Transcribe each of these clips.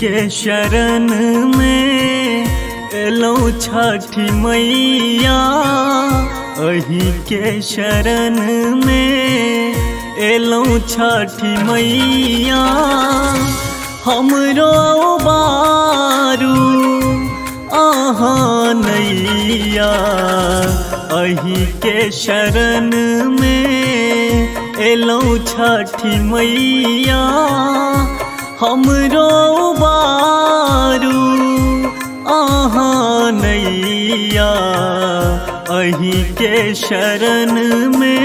के शरण में एलौ छठी मैया, अही के शरण में एलौ छठी मैया। हमरो बारू आहाँ नैया, अही के शरण में एलौ छठी मैया। हमरो बारू आहाँ नैया, अही के शरण में।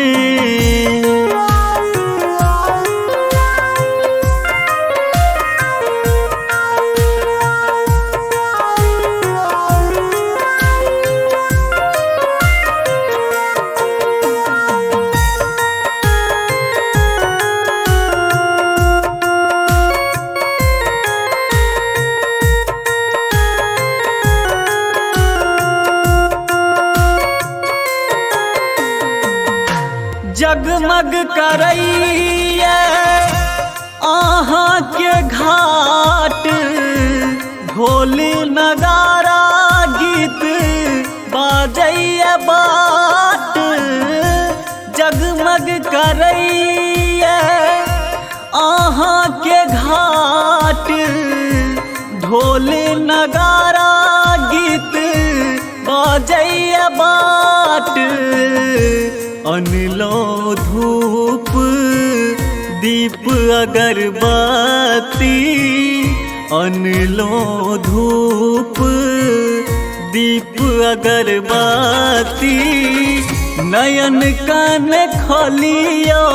जगमग करैया आहाँ के घाट, ढोल नगारा गीत बाजैया बाट। जगमग करैया आहाँ के घाट, ढोल नगारा गीत बाजैया बाट। अनलो धूप दीप अगरबत्ती, अनलो धूप दीप अगरबत्ती। नयन कान खोलियो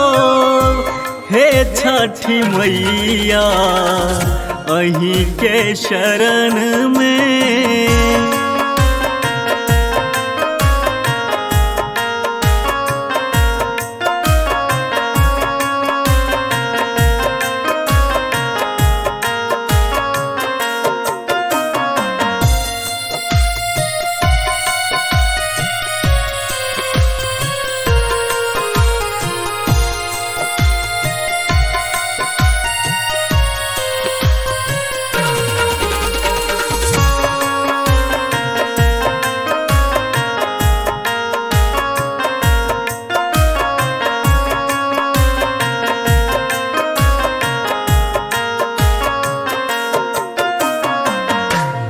हे छठी मैया, अही के शरण में।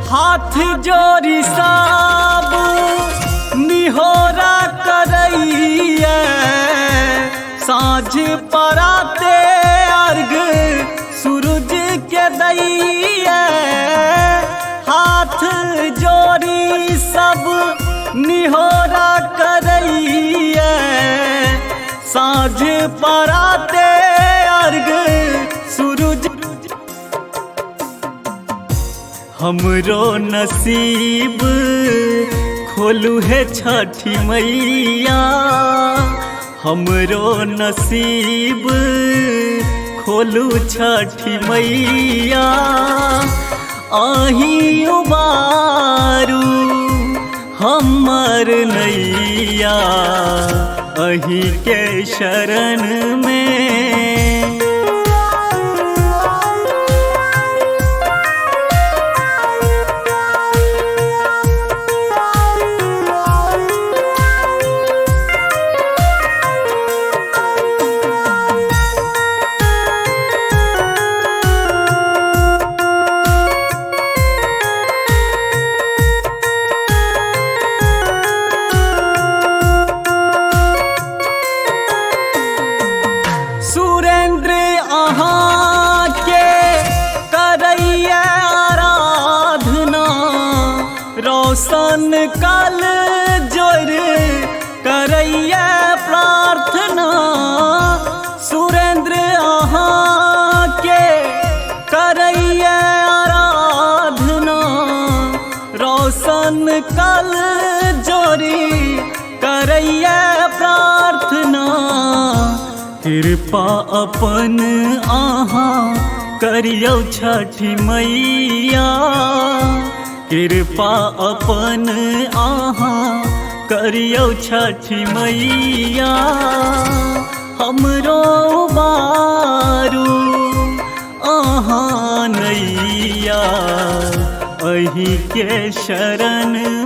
हाथ जोड़ी सब निहोरा करैया, साँझ पराते अर्घ सूरज के दैया। हाथ जोड़ी सब निहोरा करैया, साँझ पराते अर्घ सूरज। हमरो नसीब खोलू है छठी मैया, हमरो नसीब खोलू छठी मैया। आही उबारू हमर नैया, अही के शरण में। सुरेंद्र आहाँ के करैया आराधना, रोशन कल जोर करैया प्रार्थना। सुरेंद्र आहाँ के करैया आराधना, रोशन कल जोरी करैया प्रार्थना। कृपा अपन आहाँ करियो छठी मैया, कृपा अपन आहाँ करियो छठी मैया। हमरो बारू आहाँ नैया के शरण